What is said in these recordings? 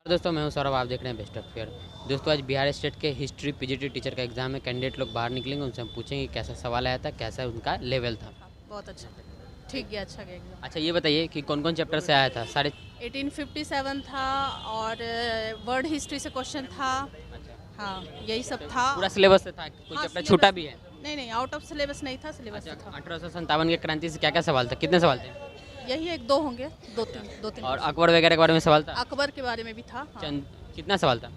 दोस्तों मैं हूं सौरभ, आप देख रहे हैं बेस्ट ऑफ फेयर। दोस्तों आज बिहार स्टेट के हिस्ट्री पीजीटी टीचर का एग्जाम है। कैंडिडेट लोग बाहर निकलेंगे, उनसे हम पूछेंगे कैसा सवाल आया था, कैसा उनका लेवल था। बहुत अच्छा ठीक गया, अच्छा गया एग्जाम। अच्छा ये बताइए कि कौन कौन चैप्टर से आया था? सारे 1857 था और वर्ल्ड हिस्ट्री से क्वेश्चन था। हाँ यही सब था। पूरा सिलेबस से था? कोई हाँ, चैप्टर छूटा भी है? नहीं आउट ऑफ सिलेबस नहीं था, सिलेबस से था। 1857 के क्रांति से क्या क्या सवाल था? कितने सवाल थे? यही एक दो होंगे, दो तीन और अकबर वगैरह के बारे में सवाल था? अकबर के बारे में भी था। हाँ। कितना सवाल था?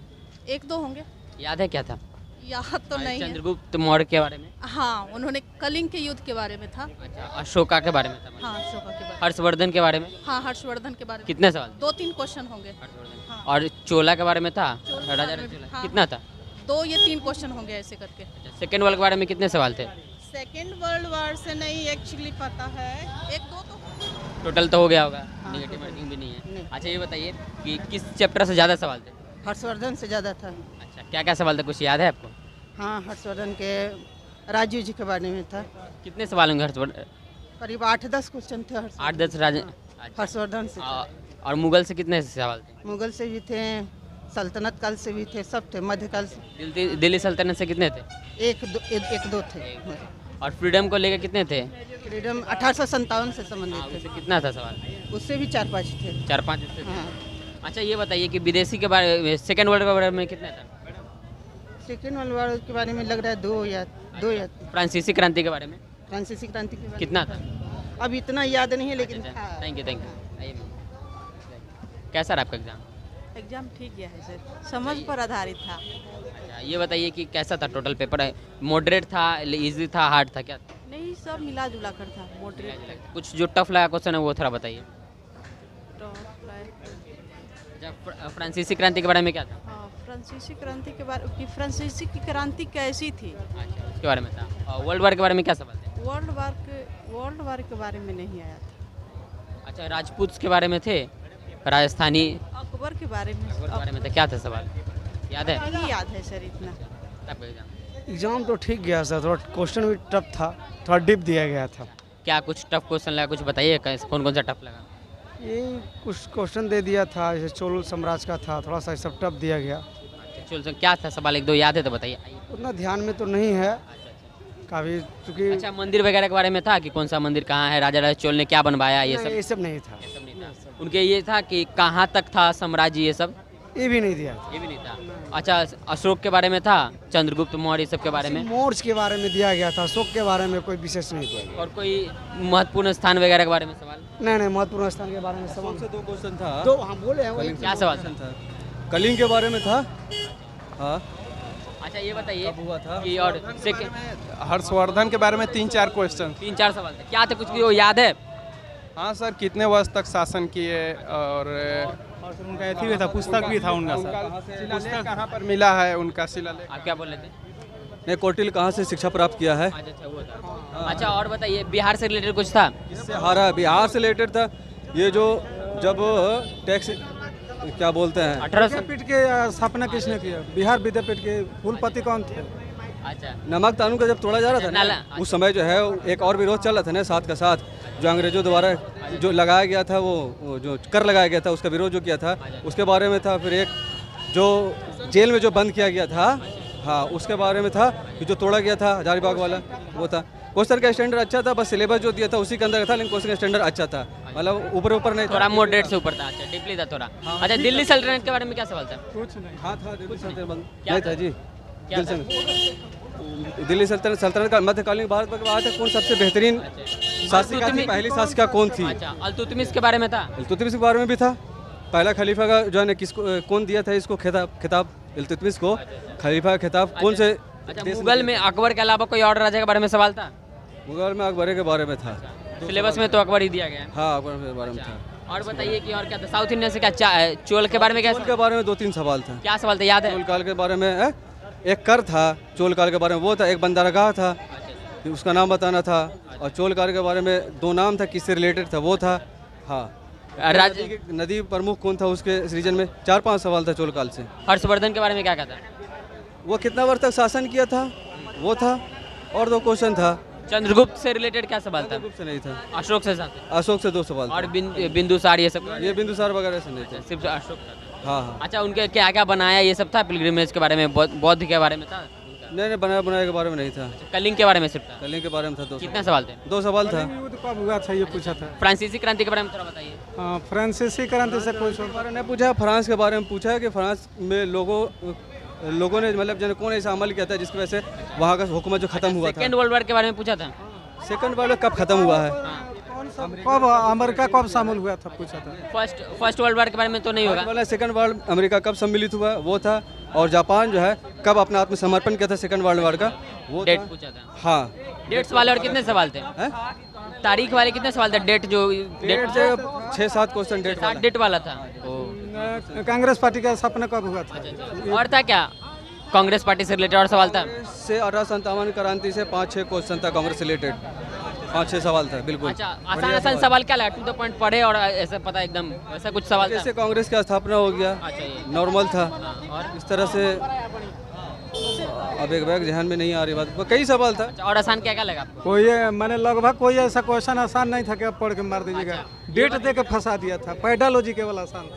एक दो होंगे, याद है क्या था? याद तो नहीं है। चंद्रगुप्त मौर्य के बारे में? हाँ उन्होंने कलिंग के युद्ध के बारे में था। अच्छा, अशोका के बारे में था? हाँ अशोका के बारे में। हर्षवर्धन के बारे में? हाँ हर्षवर्धन के बारे में। कितने सवाल? दो तीन क्वेश्चन होंगे। हर्षवर्धन। हाँ। और चोला के बारे में था? चोला के राजा बारे में भी, चोला हाँ। कितना था? दो ये तीन क्वेश्चन होंगे ऐसे करके। सेकेंड वर्ल्ड के बारे में कितने सवाल थे? सेकेंड वर्ल्ड वार से नहीं एक्चुअली पता है, एक दो तो। टोटल तो हो गया होगा, हाँ, नेगेटिव मार्किंग भी नहीं है। नहीं। अच्छा ये बताइए कि किस चैप्टर से ज़्यादा सवाल थे? हर्षवर्धन से ज़्यादा था। अच्छा क्या क्या सवाल थे, कुछ याद है आपको? हाँ हर्षवर्धन के राजीव जी के बारे में था। कितने सवाल होंगे हर्षवर्धन? करीब 8-10 क्वेश्चन थे 8-10 राज हर्षवर्धन से। और मुगल से कितने सवाल थे? मुगल से भी थे, सल्तनत काल से भी थे, सब थे। मध्यकाल से दिल्ली सल्तनत से कितने थे? एक दो थे। और फ्रीडम को लेकर कितने थे? फ्रीडम 1857 से संबंधित उससे थे। कितना था सवाल? उससे भी 4-5 थे। 4-5 उससे थे। हाँ। अच्छा ये बताइए कि विदेशी के बारे में, सेकेंड वर्ल्ड के बारे में कितने था? सेकेंड वर्ल्ड वार के बारे में लग रहा है दो या फ्रांसीसी क्रांति के बारे में फ्रांसीसी क्रांति के बारे कितना था? में अब इतना याद नहीं है, लेकिन था। थैंक यू आइए मैम। कैसा रहा आपका एग्जाम? एग्जाम ठीक गया है सर, समझ पर आधारित था। अच्छा ये बताइए कि कैसा था टोटल पेपर? मॉडरेट था, इजी था, हार्ड था, क्या था? नहीं सब मिला जुला कर था, मॉडरेट कुछ जो टफ लगा क्वेश्चन है वो थोड़ा बताइए। अच्छा फ्रांसीसी क्रांति के बारे में क्या था? हाँ फ्रांसीसी क्रांति के बारे की, फ्रांसीसी की क्रांति कैसी थी? अच्छा उसके बारे में था। और वर्ल्ड वार के बारे में क्या सवाल थे? वर्ल्ड वार के बारे में नहीं आया था। अच्छा राजपूत के बारे में थे, राजस्थानी अकबर के बारे में। अकबर के बारे में था, क्या था सवाल याद है? नहीं याद है सर इतना। आपका एग्जाम एग्ज़ाम तो ठीक गया सर, थोड़ा क्वेश्चन भी टफ था, थोड़ा डिप दिया गया था। क्या कुछ टफ क्वेश्चन लगा, कुछ बताइए कौन कौन सा टफ लगा? ये कुछ क्वेश्चन दे दिया था, जैसे चोल साम्राज्य का था, थोड़ा सा सब टफ दिया गया। चलो सर क्या था सवाल, एक दो याद है तो बताइए। उतना ध्यान में तो नहीं है काफ़ी, क्योंकि अच्छा मंदिर वगैरह के बारे में था कि कौन सा मंदिर कहाँ है, राजा चोल ने क्या बनवाया, ये सब? ये सब नहीं था। ये सब नहीं था। उनके ये था कि कहाँ तक था साम्राज्य, ये सब? ये भी नहीं दिया था। ये भी नहीं था। अच्छा अशोक के बारे में था, चंद्रगुप्त मौर्य ये सब के बारे में? मोर्च के बारे में दिया गया था, अशोक के बारे में कोई विशेष नहीं दिया गया। और कोई महत्वपूर्ण स्थान वगैरह के बारे में सवाल? नहीं महत्वपूर्ण स्थान के बारे में सवाल से दो क्वेश्चन था। दो हम बोले हैं वही। क्या सवाल था? कलिंग के बारे में था। हाँ अच्छा ये बताइए कब हुआ था? कि और हर्षवर्धन के बारे में 3-4 क्वेश्चन। 3-4 सवाल थे, क्या थे, कुछ भी वो याद है? हाँ सर, कितने वर्ष तक शासन किए और उनका एथी भी था, पुस्तक भी था उनका सर। शिलालेख कहाँ पर मिला है उनका शिलालेख? आप क्या बोल रहे थे? ने कौटिल्य कहाँ से शिक्षा प्राप्त किया है? अच्छा वो था। अच्छा और बताइए बिहार से रिलेटेड कुछ था? इससे हारा बिहार से रिलेटेड था। ये जो जब टैक्स क्या बोलते हैं, 1800। विद्यापीठ के स्थापना किसने किया? बिहार विद्यापीठ के कुलपति कौन थे? अच्छा नमक कानून का जब तोड़ा जा रहा था नाला। ना, उस समय जो है एक और विरोध चल रहा था ना साथ का साथ, जो अंग्रेजों द्वारा जो लगाया गया था, वो जो कर लगाया गया था उसका विरोध जो किया था उसके बारे में था। फिर एक जो जेल में जो बंद किया गया था, हाँ उसके बारे में था कि जो तोड़ा गया था हजारीबाग वाला, वो था। क्वेश्चन का स्टैंडर्ड अच्छा था, बस सिलेबस जो दिया था उसी के अंदर था, लेकिन क्वेश्चन का स्टैंडर्ड अच्छा था, मतलब ऊपर नहीं थोड़ा था। मॉडरेट से ऊपर था। अच्छा डीपली था थोड़ा। अच्छा दिल्ली सल्तनत के बारे में क्या सवाल था? हाँ था, दिल्ली सल्तनत क्या नहीं था? था जी। क्या था? दिल्ली सल्तनत का मध्यकालीन भारत में कहा था कौन सबसे बेहतरीन शासिका थी, पहली शासिका कौन थी? अच्छा अल्तुतमिश के बारे में था? इल्तुतमिश के बारे में भी था। पहला खलीफा का जो है ना किसको कौन दिया था इसको खिताब इल्तुतमिश को खलीफा का खिताब कौन से अच्छा देश मुगल में अकबर के अलावा कोई और राजा के बारे में सवाल था? मुगल में अकबर के बारे में था। सिलेबस में तो अकबर ही दिया गया है। हाँ अकबर के बारे में था। और बताइए कि और क्या था? साउथ इंडियन से क्या चोल के बारे में क्या चोल के बारे में 2-3 सवाल था। क्या सवाल था याद है? चोल काल के बारे में एक कर था, चोल काल के बारे में वो था, एक बंदरगाह था उसका नाम बताना था, और चोल काल के बारे में 2 नाम था, किससे रिलेटेड था वो था। हाँ नदी प्रमुख कौन था उसके रीजन में, 4-5 सवाल था चोल काल से। हर्षवर्धन के बारे में क्या कहता? वो कितना वर्ष तक शासन किया था वो था, और 2 क्वेश्चन था। चंद्रगुप्त से रिलेटेड क्या सवाल था? चंद्रगुप्त से नहीं था, अशोक से साथ? अशोक से 2 सवाल और बिंदुसार ये सब? ये बिंदुसार वगैरह से नहीं था। सिर्फ अशोक था। हाँ हाँ। अच्छा, उनके क्या क्या बनाया ये सब था, पिलग्रिमेज के बारे में, बौद्ध के बारे में था उनका? नहीं बनाया बनाया के बारे में नहीं था, कलिंग के बारे में सिर्फ था। कलिंग के बारे में था। कितने सवाल थे? 2 सवाल था। युद्ध कब हुआ था ये पूछा था। फ्रांसीसी क्रांति के बारे में थोड़ा बताइए। फ्रांसीसी क्रांति से कोई बारे में पूछा, फ्रांस के बारे में पूछा है कि फ्रांस में लोगों ने मतलब जन कौन ऐसा अमल किया था जिसकी वजह से वहाँ का हुकूमत जो खत्म हुआ था। सेकेंड वर्ल्ड वॉर के बारे में पूछा था। सेकंड वर्ल्ड कब खत्म हुआ है? कब अमेरिका कब शामिल हुआ था पूछा था। फर्स्ट वर्ल्ड वॉर के बारे में तो नहीं होगा। सेकंड वर्ल्ड अमेरिका कब सम्मिलित हुआ वो था, और जापान जो है कब अपना आत्मसमर्पण किया था सेकंड वर्ल्ड वॉर का वो डेट था। पूछा था। हाँ, डेट्स वाले और कितने सवाल थे? हैं? तारीख वाले कितने सवाल थे? डेट जो डेट से 6-7 क्वेश्चन डेट वाला। डेट वाला था। कांग्रेस पार्टी का स्थापना कब हुआ था। और था क्या कांग्रेस पार्टी से रिलेटेड और सवाल था? से 1857 क्रांति से 5-6 क्वेश्चन था कांग्रेस रिलेटेड, 5-6 सवाल था बिल्कुल। अच्छा, आसान सवाल क्या लगा? टू द पॉइंट पढ़े और ऐसा पता एकदम ऐसा कुछ सवाल था? जैसे कांग्रेस की स्थापना हो गया, अच्छा, ये नॉर्मल था। और इस तरह से अब एक बैग ध्यान में नहीं आ रही बात, कई सवाल था। अच्छा, और आसान क्या क्या लगा आपको? कोई मैंने लगभग कोई ऐसा क्वेश्चन आसान नहीं था कि आप पढ़ के मार दीजिएगा। डेट दे के फंसा दिया था। पैडालॉजी केवल आसान था।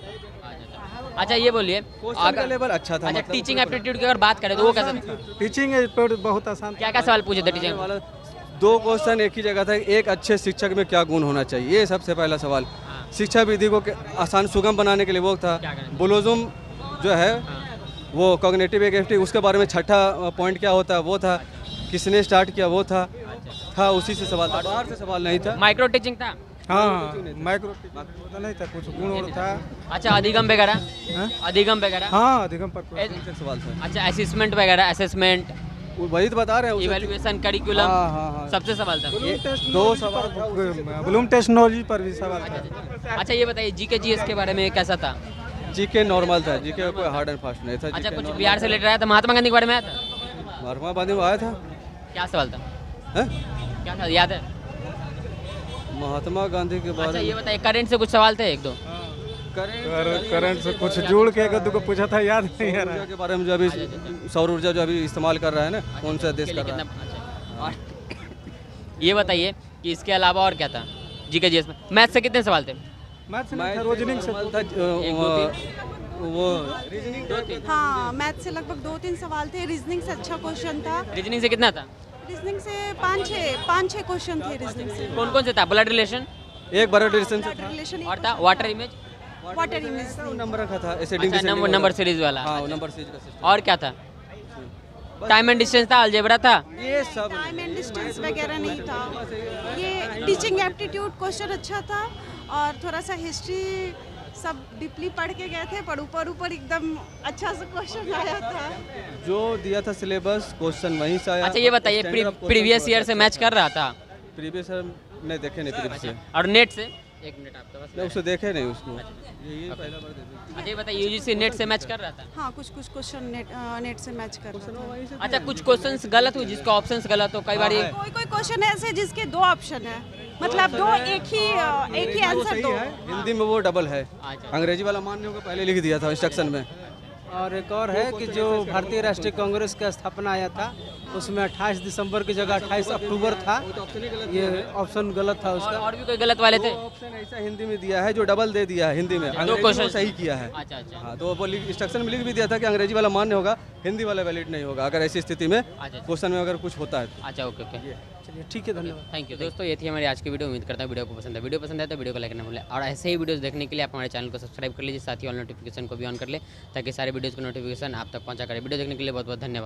अच्छा, ये बोलिए क्वेश्चन का लेवल अच्छा था। अच्छा, मतलब टीचिंग एप्टीट्यूड की अगर बात करें तो वो कैसा था? टीचिंग एप्टीट्यूड बहुत आसान था। क्या क्या सवाल पूछे थे टीचिंग? वाला 2 क्वेश्चन एक ही जगह था। एक अच्छे शिक्षक में क्या गुण होना चाहिए, ये सबसे पहला सवाल। शिक्षा विधि को आसान सुगम बनाने के लिए वो था। बोलोजुम जो है वो कॉग्निटिव एबिलिटी, उसके बारे में छठा पॉइंट क्या होता है वो था। किसने स्टार्ट किया वो था उसी से सवाल था, बाहर से सवाल नहीं था। माइक्रो टीचिंग था। हाँ, माइक्रो नहीं था, कुछ गुण और था। अच्छा, अधिगम वगैरह? अधिगम वगैरह? हाँ, अधिगम पर सवाल था। अच्छा, असेसमेंट वगैरह, असेसमेंट, वही तो बता रहे हैं, इवैल्यूएशन, करिकुलम, हाँ। सबसे सवाल था। 2 सवाल था। ब्लूम टेक्नोलॉजी पर भी सवाल था। अच्छा, ये बताइए जीके जीएस के बारे में कैसा था? जीके नॉर्मल था, जीके कोई हार्ड एंड फास्ट नहीं था। अच्छा, कुछ बिहार से रिलेटेड आया था? महात्मा गांधी के बारे में आया था? महात्मा गांधी में आया था। क्या सवाल था? हैं? क्या था, याद है? महात्मा गांधी के अच्छा, बारे ये बताइए करंट से कुछ सवाल थे 1-2? करंट से कुछ जोड़ के एक दो को पूछा था, याद नहीं आ रहा है। के बारे में जो अभी सौर ऊर्जा जो अभी इस्तेमाल कर रहा है ना, कौन सा देश कर रहा है। अच्छा, और ये बताइए कि इसके अलावा और क्या था जीके जीएस में? मैथ से कितने सवाल थे? मैथ से नहीं था, रीजनिंग से था। वो हाँ, मैथ से लगभग 2-3 सवाल थे। रीजनिंग से अच्छा क्वेश्चन था। रीजनिंग से कितना था? रीजनिंग से 5-6 क्वेश्चन थे रीजनिंग से। कौन कौन से था? ब्लड रिलेशन एक बड़ा डिस्टेंस ब्लड रिलेशन और था water image, water image. Number रखा था अच्छा, नंबर सीरीज वाला। हाँ, नंबर सीरीज का सिस्टम। और क्या था? टाइम एंड डिस्टेंस था, अलजेब्रा था? ये सब टाइम एंड डिस्टेंस वगैरह नहीं था। ये टीचिंग एप्टीट्यूड क्वेश्चन अच्छा था, और थोड़ा सा हिस्ट्री सब डीपली पढ़ के गए थे, पर ऊपर एकदम अच्छा सा क्वेश्चन आया था। जो दिया था सिलेबस क्वेश्चन वहीं से आया। अच्छा, ये बताइए प्रीवियस ईयर से मैच कर रहा था? प्रीवियस ईयर नहीं देखे नहीं, प्रीवियस ईयर और नेट से? एक मिनट आपका बस। उसको देखे नहीं उसको, ये पहला बार देखे। अच्छा, ये बताइए यूजीसी नेट से मैच कर रहा था? हाँ, कुछ क्वेश्चन नेट से मैच कर रहा था। अच्छा, कुछ क्वेश्चंस गलत हुए जिसका ऑप्शंस गलत हो, कई बार ये कोई क्वेश्चन ऐसे जिसके 2 ऑप्शन है, मतलब एक ही आंसर दो। हिंदी में वो डबल है, अंग्रेजी वाला मान्य होगा पहले लिख दिया था इंस्ट्रक्शन में। और एक और है कि जो भारतीय राष्ट्रीय कांग्रेस का स्थापना आया था उसमें 28 दिसंबर की जगह 28 अक्टूबर था। ये ऑप्शन गलत था उसका। और भी कोई गलत वाले थे? ऑप्शन ऐसा हिंदी में दिया है जो डबल दे दिया है हिंदी में, अंग्रेजी क्वेश्चन में सही किया है। अच्छा अच्छा हाँ, तो वो इंस्ट्रक्शन में लिख भी दिया था कि अंग्रेजी वाला मान्य होगा, हिंदी वाला वैलिड नहीं होगा अगर ऐसी स्थिति में क्वेश्चन में अगर कुछ होता है तो। अच्छा, ओके ओके, चलिए ठीक है, धन्यवाद। Thank you. दोस्तों, ये थी हमारी आज की वीडियो। उम्मीद करता हूँ वीडियो को पसंद है। वीडियो पसंद है तो वीडियो को लाइक करना भूलें, और ऐसे ही वीडियोस देखने के लिए आप हमारे चैनल को सब्सक्राइब कर लीजिए, साथ ही ऑल नोटिफिकेशन को भी ऑन कर ले ताकि सारे वीडियोज़ का नोटिफिकेशन आप तक पहुँचा करें। वीडियो देखने के लिए बहुत बहुत धन्यवाद।